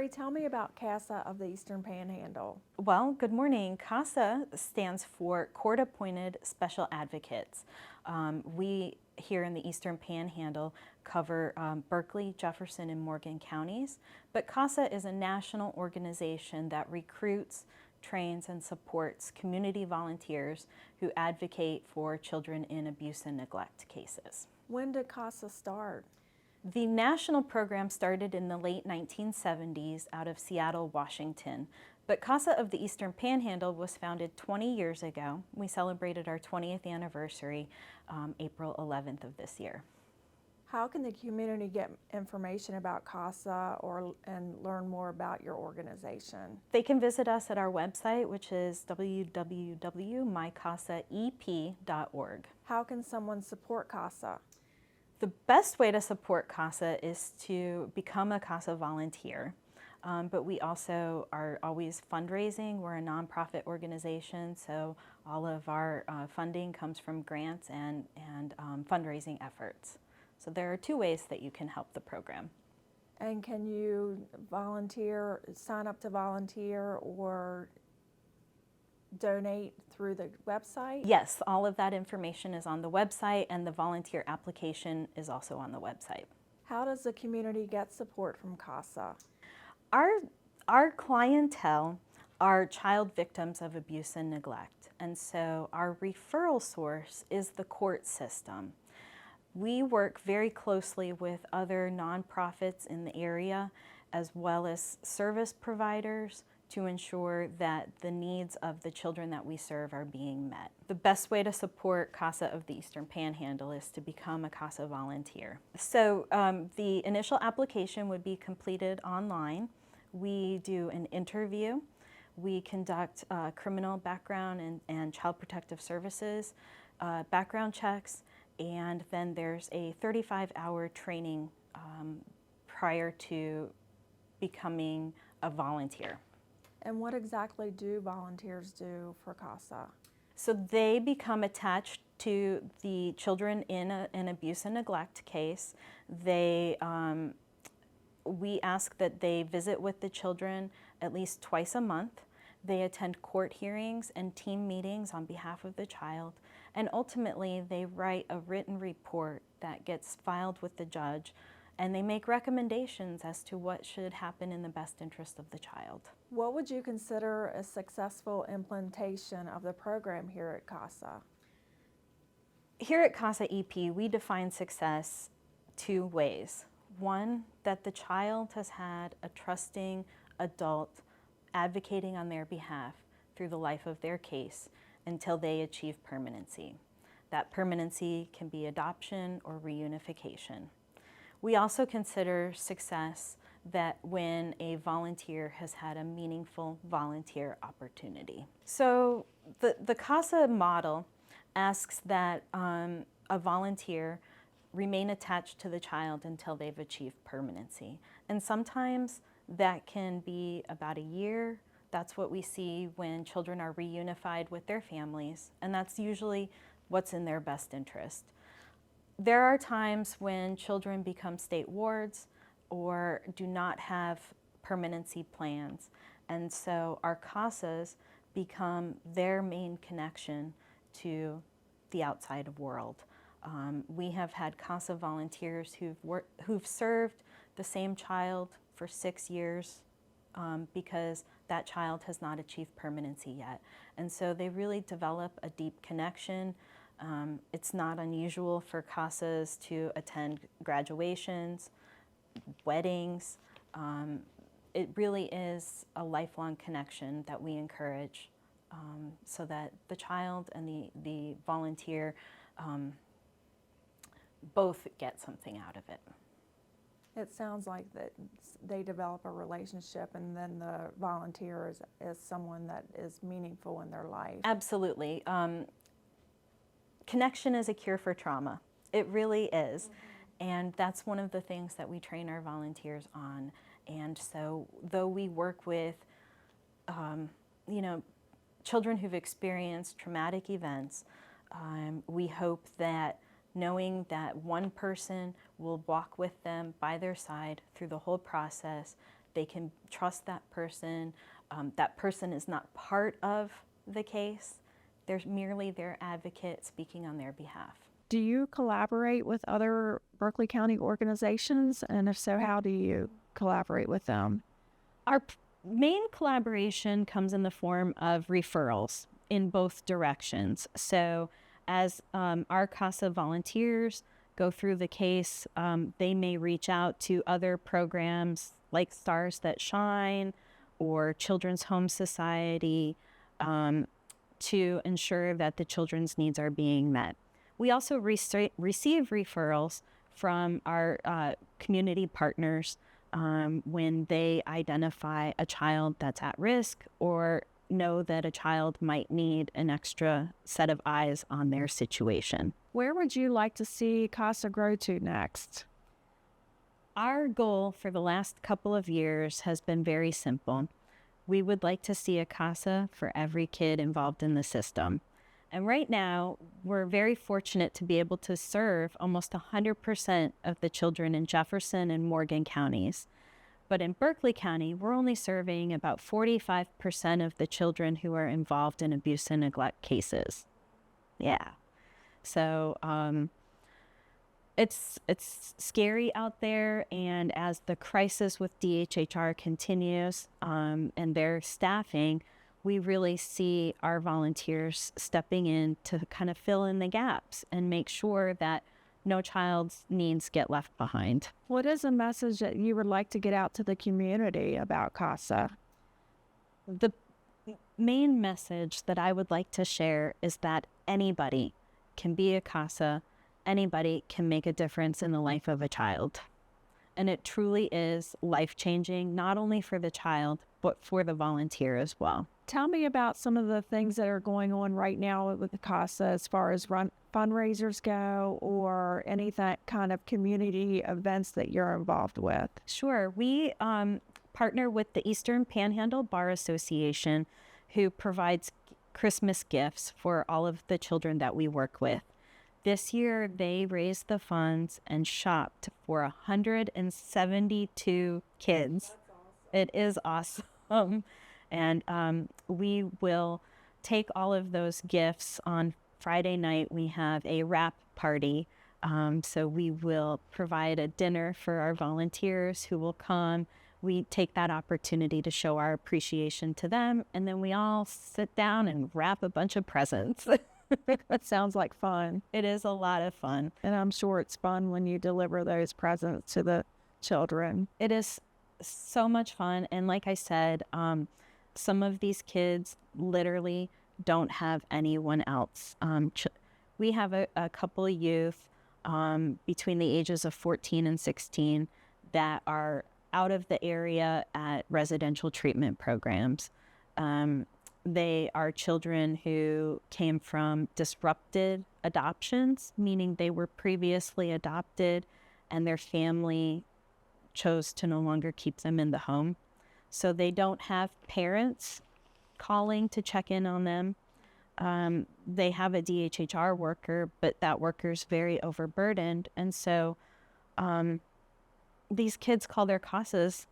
Sherry, tell me about Casa of the Eastern Panhandle. Well, good morning. CASA stands for Court Appointed Special Advocates. We here in the Eastern Panhandle cover Berkeley, Jefferson, and Morgan counties, but CASA is a national organization that recruits, trains, and supports community volunteers who advocate for children in abuse and neglect cases. When did Casa start? The national program started in the late 1970s out of Seattle, Washington, but Casa of the Eastern Panhandle was founded 20 years ago. We celebrated our 20th anniversary April 11th of this year. How can the community get information about Casa and learn more about your organization? They can visit us at our website, which is www.mycasaep.org. How can someone support Casa? The best way to support CASA is to become a CASA volunteer, but we also are always fundraising. We're a nonprofit organization, so all of our funding comes from grants and fundraising efforts. So there are two ways that you can help the program. And can you volunteer, sign up to volunteer, or donate through the website? Yes, all of that information is on the website, and the volunteer application is also on the website. How does the community get support from Casa? Our clientele are child victims of abuse and neglect, and so our referral source is the court system. We work very closely with other nonprofits in the area, as well as service providers, to ensure that the needs of the children that we serve are being met. The best way to support CASA of the Eastern Panhandle is to become a CASA volunteer. So the initial application would be completed online. We do an interview. We conduct criminal background and child protective services, background checks, and then there's a 35-hour training prior to becoming a volunteer. And what exactly do volunteers do for Casa? So they become attached to the children in an abuse and neglect case. We ask that they visit with the children at least twice a month. They attend court hearings and team meetings on behalf of the child. And ultimately, they write a written report that gets filed with the judge, and they make recommendations as to what should happen in the best interest of the child. What would you consider a successful implementation of the program here at Casa? Here at Casa EP, we define success two ways. One, that the child has had a trusting adult advocating on their behalf through the life of their case until they achieve permanency. That permanency can be adoption or reunification. We also consider success that when a volunteer has had a meaningful volunteer opportunity. So the CASA model asks that a volunteer remain attached to the child until they've achieved permanency. And sometimes that can be about a year. That's what we see when children are reunified with their families, and that's usually what's in their best interest. There are times when children become state wards or do not have permanency plans, and so our CASAs become their main connection to the outside world. We have had CASA volunteers who've served the same child for 6 years because that child has not achieved permanency yet. And so they really develop a deep connection. It's not unusual for CASAs to attend graduations, weddings. It really is a lifelong connection that we encourage so that the child and the volunteer both get something out of it. It sounds like that they develop a relationship, and then the volunteer is someone that is meaningful in their life. Absolutely. Connection is a cure for trauma. It really is. Mm-hmm. And that's one of the things that we train our volunteers on. And so though we work with, children who've experienced traumatic events, we hope that knowing that one person will walk with them by their side through the whole process They can trust that person. That person is not part of the case. They're merely their advocate speaking on their behalf. Do you collaborate with other Berkeley County organizations? And if so, how do you collaborate with them? Our main collaboration comes in the form of referrals in both directions. So as our Casa volunteers go through the case, they may reach out to other programs like Stars That Shine or Children's Home Society to ensure that the children's needs are being met. We also receive referrals from our community partners when they identify a child that's at risk or know that a child might need an extra set of eyes on their situation. Where would you like to see Casa grow to next? Our goal for the last couple of years has been very simple. We would like to see a Casa for every kid involved in the system. And right now, we're very fortunate to be able to serve almost 100% of the children in Jefferson and Morgan counties. But in Berkeley County, we're only serving about 45% of the children who are involved in abuse and neglect cases. Yeah. So it's scary out there, and as the crisis with DHHR continues and their staffing, we really see our volunteers stepping in to kind of fill in the gaps and make sure that no child's needs get left behind. What is a message that you would like to get out to the community about Casa? The main message that I would like to share is that anybody can be a Casa, anybody can make a difference in the life of a child. And it truly is life-changing, not only for the child, but for the volunteer as well. Tell me about some of the things that are going on right now with the Casa as far as fundraisers go, or any kind of community events that you're involved with. Sure. We partner with the Eastern Panhandle Bar Association, who provides Christmas gifts for all of the children that we work with. This year, they raised the funds and shopped for 172 kids. That's awesome. It is awesome. And we will take all of those gifts. On Friday night, we have a wrap party. So we will provide a dinner for our volunteers who will come. We take that opportunity to show our appreciation to them. And then we all sit down and wrap a bunch of presents. That sounds like fun. It is a lot of fun. And I'm sure it's fun when you deliver those presents to the children. It is so much fun. And like I said, some of these kids literally don't have anyone else. We have a couple of youth between the ages of 14 and 16 that are out of the area at residential treatment programs. They are children who came from disrupted adoptions, meaning they were previously adopted and their family chose to no longer keep them in the home. So they don't have parents calling to check in on them. They have a DHHR worker, but that worker's very overburdened. And so these kids call their CASAs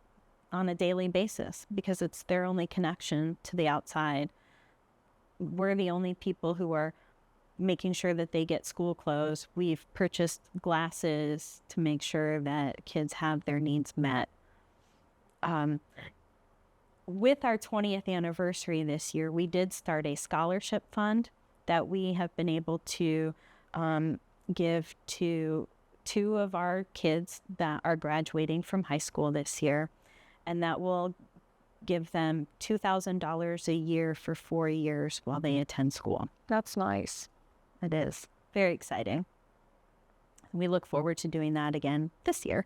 on a daily basis because it's their only connection to the outside. We're the only people who are making sure that they get school clothes. We've purchased glasses to make sure that kids have their needs met. With our 20th anniversary this year, we did start a scholarship fund that we have been able to give to 2 of our kids that are graduating from high school this year. And that will give them $2,000 a year for 4 years while they attend school. That's nice. It is very exciting. We look forward to doing that again this year.